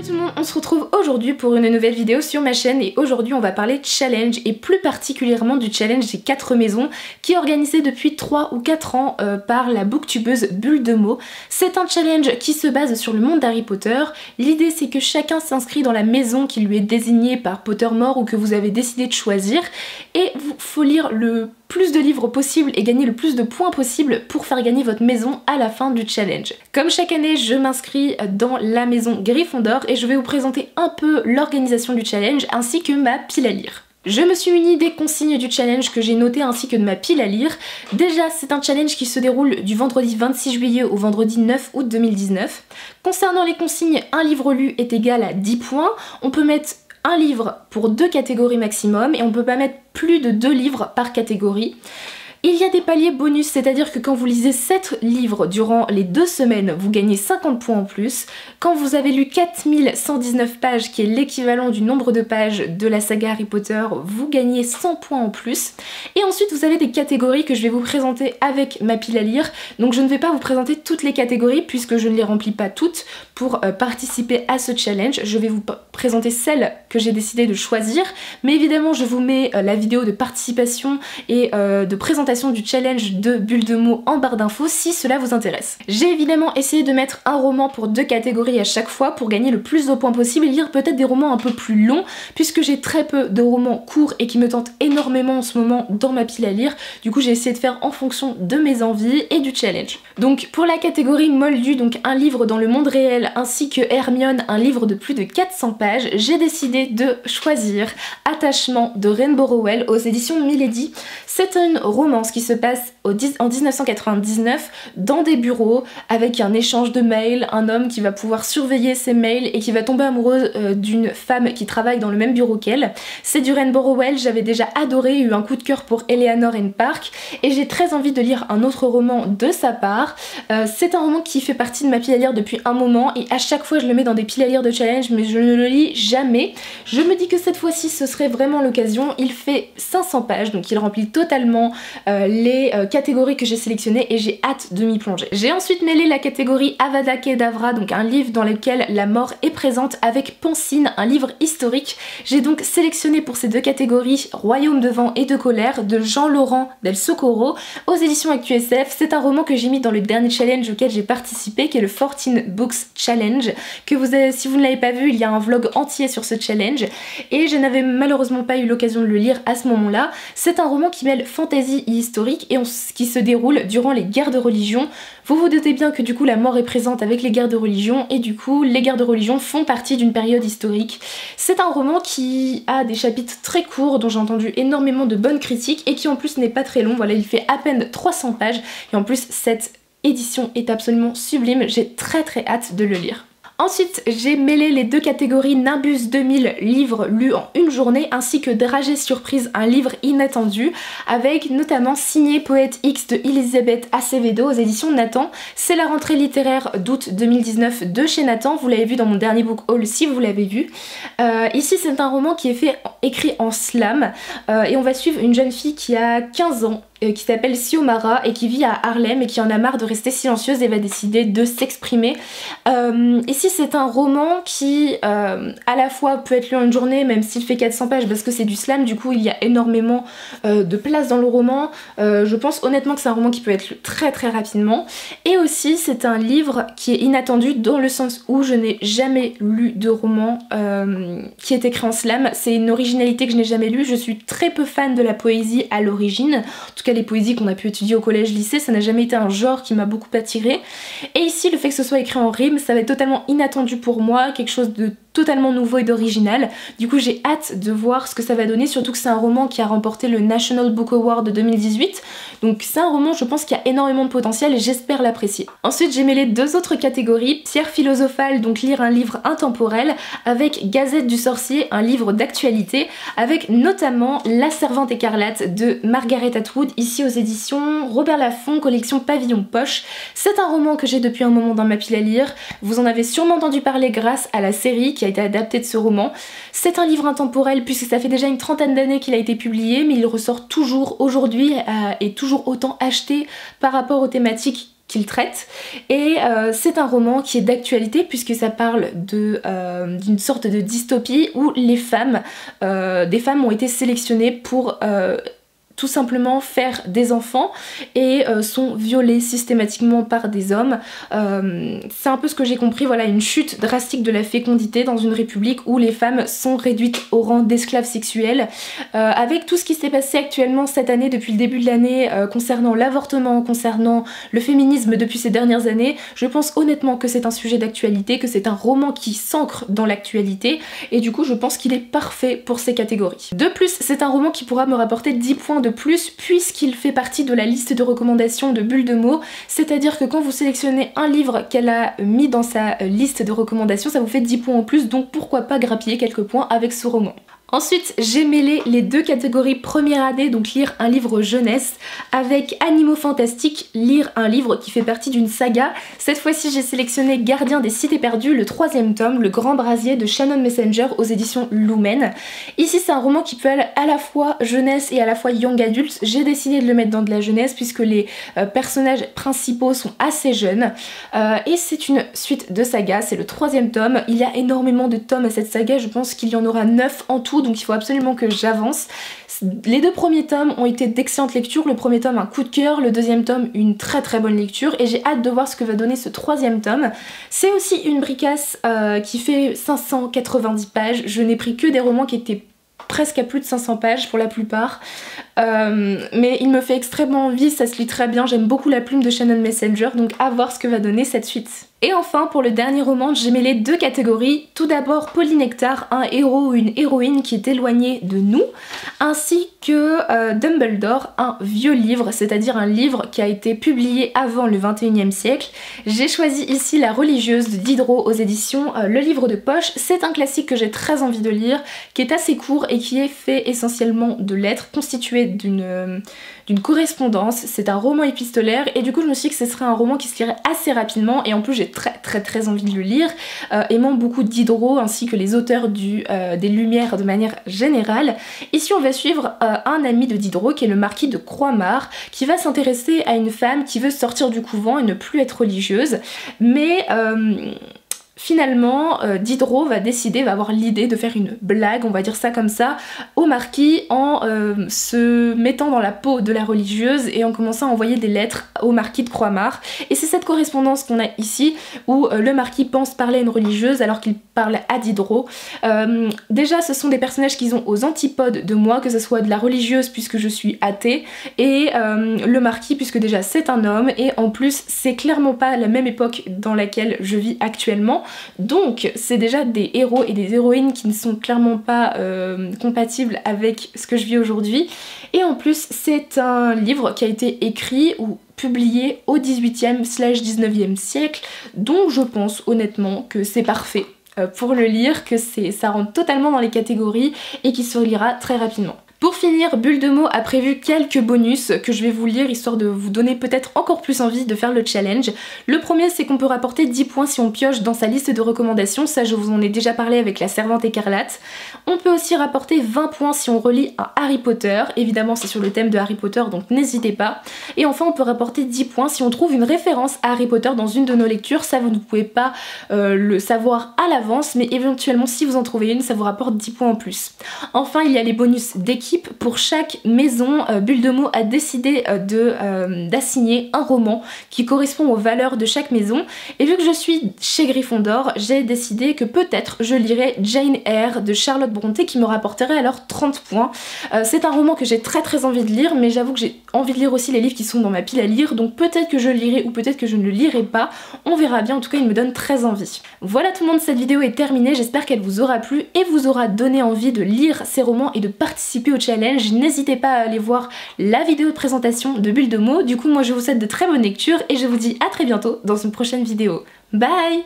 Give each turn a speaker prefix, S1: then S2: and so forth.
S1: tout le monde, on se retrouve aujourd'hui pour une nouvelle vidéo sur ma chaîne et aujourd'hui on va parler de challenge et plus particulièrement du challenge des 4 maisons qui est organisé depuis 3 ou 4 ans par la booktubeuse Bulle de mots. C'est un challenge qui se base sur le monde d'Harry Potter. L'idée c'est que chacun s'inscrit dans la maison qui lui est désignée par Pottermore ou que vous avez décidé de choisir et il faut lire le plus de livres possible et gagner le plus de points possible pour faire gagner votre maison à la fin du challenge. Comme chaque année, je m'inscris dans la maison Gryffondor et je vais vous présenter un peu l'organisation du challenge ainsi que ma pile à lire. Je me suis munie des consignes du challenge que j'ai notées ainsi que de ma pile à lire. Déjà, c'est un challenge qui se déroule du vendredi 26 juillet au vendredi 9 août 2019. Concernant les consignes, un livre lu est égal à 10 points. On peut mettre un livre pour 2 catégories maximum et on peut pas mettre plus de 2 livres par catégorie. Il y a des paliers bonus, c'est-à-dire que quand vous lisez 7 livres durant les 2 semaines, vous gagnez 50 points en plus. Quand vous avez lu 4119 pages, qui est l'équivalent du nombre de pages de la saga Harry Potter, vous gagnez 100 points en plus. Et ensuite, vous avez des catégories que je vais vous présenter avec ma pile à lire. Donc je ne vais pas vous présenter toutes les catégories puisque je ne les remplis pas toutes pour participer à ce challenge. Je vais vous présenter celles que j'ai décidé de choisir. Mais évidemment, je vous mets la vidéo de participation et de présentation du challenge de Bulle de mots en barre d'infos si cela vous intéresse. J'ai évidemment essayé de mettre un roman pour 2 catégories à chaque fois pour gagner le plus de points possible et lire peut-être des romans un peu plus longs puisque j'ai très peu de romans courts et qui me tentent énormément en ce moment dans ma pile à lire. Du coup j'ai essayé de faire en fonction de mes envies et du challenge. Donc pour la catégorie Moldu, donc un livre dans le monde réel ainsi que Hermione, un livre de plus de 400 pages, j'ai décidé de choisir Attachement de Rainbow Rowell aux éditions Milady. C'est un roman qui se passe en 1999 dans des bureaux avec un échange de mails, un homme qui va pouvoir surveiller ses mails et qui va tomber amoureux d'une femme qui travaille dans le même bureau qu'elle. C'est du Rainbow Rowell, j'avais déjà adoré, eu un coup de cœur pour Eleanor and Park et j'ai très envie de lire un autre roman de sa part. C'est un roman qui fait partie de ma pile à lire depuis un moment et à chaque fois je le mets dans des piles à lire de challenge mais je ne le lis jamais. Je me dis que cette fois-ci ce serait vraiment l'occasion. Il fait 500 pages donc il remplit totalement les catégories que j'ai sélectionnées et j'ai hâte de m'y plonger. J'ai ensuite mêlé la catégorie Avada Kedavra, donc un livre dans lequel la mort est présente avec Pansine, un livre historique. J'ai donc sélectionné pour ces 2 catégories Royaume de vent et de colère de Jean-Laurent Del Socorro aux éditions ActuSF. C'est un roman que j'ai mis dans le dernier challenge auquel j'ai participé qui est le 14 Books Challenge que si vous ne l'avez pas vu, il y a un vlog entier sur ce challenge et je n'avais malheureusement pas eu l'occasion de le lire à ce moment-là. C'est un roman qui mêle fantasy et historique et qui se déroule durant les guerres de religion. Vous vous doutez bien que du coup la mort est présente avec les guerres de religion et du coup les guerres de religion font partie d'une période historique. C'est un roman qui a des chapitres très courts dont j'ai entendu énormément de bonnes critiques et qui en plus n'est pas très long. Voilà, il fait à peine 300 pages et en plus cette édition est absolument sublime. J'ai très hâte de le lire. Ensuite, j'ai mêlé les 2 catégories Nimbus 2000, livres lus en une journée, ainsi que Dragée Surprise, un livre inattendu, avec notamment Signé Poète X de Elisabeth Acevedo aux éditions Nathan. C'est la rentrée littéraire d'août 2019 de chez Nathan, vous l'avez vu dans mon dernier book haul si vous l'avez vu. Ici, c'est un roman qui est écrit en slam, et on va suivre une jeune fille qui a 15 ans, qui s'appelle Xiomara et qui vit à Harlem et qui en a marre de rester silencieuse et va décider de s'exprimer. Ici c'est un roman qui à la fois peut être lu en une journée même s'il fait 400 pages parce que c'est du slam, du coup il y a énormément de place dans le roman. Je pense honnêtement que c'est un roman qui peut être lu très rapidement et aussi c'est un livre qui est inattendu dans le sens où je n'ai jamais lu de roman qui est écrit en slam. C'est une originalité que je n'ai jamais lue. Je suis très peu fan de la poésie à l'origine, en tout cas les poésies qu'on a pu étudier au collège lycée, ça n'a jamais été un genre qui m'a beaucoup attirée. Et ici le fait que ce soit écrit en rime, ça va être totalement inattendu pour moi, quelque chose de totalement nouveau et d'original. Du coup j'ai hâte de voir ce que ça va donner, surtout que c'est un roman qui a remporté le National Book Award de 2018. Donc c'est un roman je pense qui a énormément de potentiel et j'espère l'apprécier. Ensuite j'ai mêlé 2 autres catégories, Pierre philosophale, donc lire un livre intemporel, avec Gazette du sorcier, un livre d'actualité, avec notamment La Servante écarlate de Margaret Atwood, ici aux éditions Robert Laffont, collection Pavillon Poche. C'est un roman que j'ai depuis un moment dans ma pile à lire, vous en avez sûrement entendu parler grâce à la série qui a été adaptée de ce roman. C'est un livre intemporel puisque ça fait déjà une trentaine d'années qu'il a été publié mais il ressort toujours aujourd'hui et toujours autant acheté par rapport aux thématiques qu'il traite, et c'est un roman qui est d'actualité puisque ça parle d'une sorte de dystopie où des femmes ont été sélectionnées pour tout simplement faire des enfants et sont violées systématiquement par des hommes. C'est un peu ce que j'ai compris, voilà, une chute drastique de la fécondité dans une république où les femmes sont réduites au rang d'esclaves sexuels. Avec tout ce qui s'est passé actuellement cette année, depuis le début de l'année, concernant l'avortement, concernant le féminisme depuis ces dernières années, je pense honnêtement que c'est un sujet d'actualité, que c'est un roman qui s'ancre dans l'actualité, et du coup je pense qu'il est parfait pour ces catégories. De plus, c'est un roman qui pourra me rapporter 10 points de plus puisqu'il fait partie de la liste de recommandations de Bulle de mots, c'est-à-dire que quand vous sélectionnez un livre qu'elle a mis dans sa liste de recommandations, ça vous fait 10 points en plus, donc pourquoi pas grappiller quelques points avec ce roman. Ensuite, j'ai mêlé les deux catégories première année, donc lire un livre jeunesse, avec Animaux Fantastiques, lire un livre qui fait partie d'une saga. Cette fois-ci, j'ai sélectionné Gardien des Cités Perdues, le 3e tome, Le Grand Brasier de Shannon Messenger aux éditions Lumen. Ici, c'est un roman qui peut aller à la fois jeunesse et à la fois young adult. J'ai décidé de le mettre dans de la jeunesse puisque les personnages principaux sont assez jeunes. Et c'est une suite de saga, c'est le 3e tome. Il y a énormément de tomes à cette saga, je pense qu'il y en aura 9 en tout, donc il faut absolument que j'avance. Les 2 premiers tomes ont été d'excellentes lectures, le premier tome un coup de cœur, le 2e tome une très très bonne lecture, et j'ai hâte de voir ce que va donner ce 3e tome. C'est aussi une bricasse qui fait 590 pages, je n'ai pris que des romans qui étaient presque à plus de 500 pages pour la plupart, mais il me fait extrêmement envie, ça se lit très bien, j'aime beaucoup la plume de Shannon Messenger, donc à voir ce que va donner cette suite. Et enfin, pour le dernier roman, j'ai mêlé 2 catégories. Tout d'abord, Polynectar, un héros ou une héroïne qui est éloigné de nous, ainsi que Dumbledore, un vieux livre, c'est-à-dire un livre qui a été publié avant le 21e siècle. J'ai choisi ici La religieuse de Diderot aux éditions Le Livre de Poche. C'est un classique que j'ai très envie de lire, qui est assez court et qui est fait essentiellement de lettres, constitué d'une correspondance. C'est un roman épistolaire et du coup je me suis dit que ce serait un roman qui se lirait assez rapidement, et en plus j'ai très envie de le lire, aimant beaucoup Diderot ainsi que les auteurs des Lumières de manière générale. Ici on va suivre un ami de Diderot qui est le marquis de Croixmare, qui va s'intéresser à une femme qui veut sortir du couvent et ne plus être religieuse, mais finalement, Diderot va avoir l'idée de faire une blague, on va dire ça comme ça, au marquis en se mettant dans la peau de la religieuse et en commençant à envoyer des lettres au marquis de Croixmare. Et c'est cette correspondance qu'on a ici, où le marquis pense parler à une religieuse alors qu'il parle à Diderot. Déjà, ce sont des personnages qui sont aux antipodes de moi, que ce soit de la religieuse puisque je suis athée, et le marquis puisque déjà c'est un homme, et en plus c'est clairement pas la même époque dans laquelle je vis actuellement. Donc c'est déjà des héros et des héroïnes qui ne sont clairement pas compatibles avec ce que je vis aujourd'hui. Et en plus c'est un livre qui a été écrit ou publié au 18e/19e siècle, donc je pense honnêtement que c'est parfait pour le lire, que ça rentre totalement dans les catégories et qui se lira très rapidement. Pour finir, Bulle de mots a prévu quelques bonus que je vais vous lire histoire de vous donner peut-être encore plus envie de faire le challenge. Le premier, c'est qu'on peut rapporter 10 points si on pioche dans sa liste de recommandations, ça je vous en ai déjà parlé avec La Servante écarlate. On peut aussi rapporter 20 points si on relit un Harry Potter, évidemment c'est sur le thème de Harry Potter donc n'hésitez pas. Et enfin on peut rapporter 10 points si on trouve une référence à Harry Potter dans une de nos lectures, ça vous ne pouvez pas le savoir à l'avance, mais éventuellement si vous en trouvez une, ça vous rapporte 10 points en plus. Enfin il y a les bonus d'équipe. Pour chaque maison, Bulle de mots a décidé d'assigner un roman qui correspond aux valeurs de chaque maison, et vu que je suis chez Gryffondor, j'ai décidé que peut-être je lirais Jane Eyre de Charlotte Brontë qui me rapporterait alors 30 points. C'est un roman que j'ai très envie de lire, mais j'avoue que j'ai envie de lire aussi les livres qui sont dans ma pile à lire, donc peut-être que je le lirai ou peut-être que je ne le lirai pas, on verra bien, en tout cas il me donne très envie. Voilà tout le monde, cette vidéo est terminée, j'espère qu'elle vous aura plu et vous aura donné envie de lire ces romans et de participer au challenge. N'hésitez pas à aller voir la vidéo de présentation de Bulle de mots. Du coup moi je vous souhaite de très bonnes lectures et je vous dis à très bientôt dans une prochaine vidéo. Bye!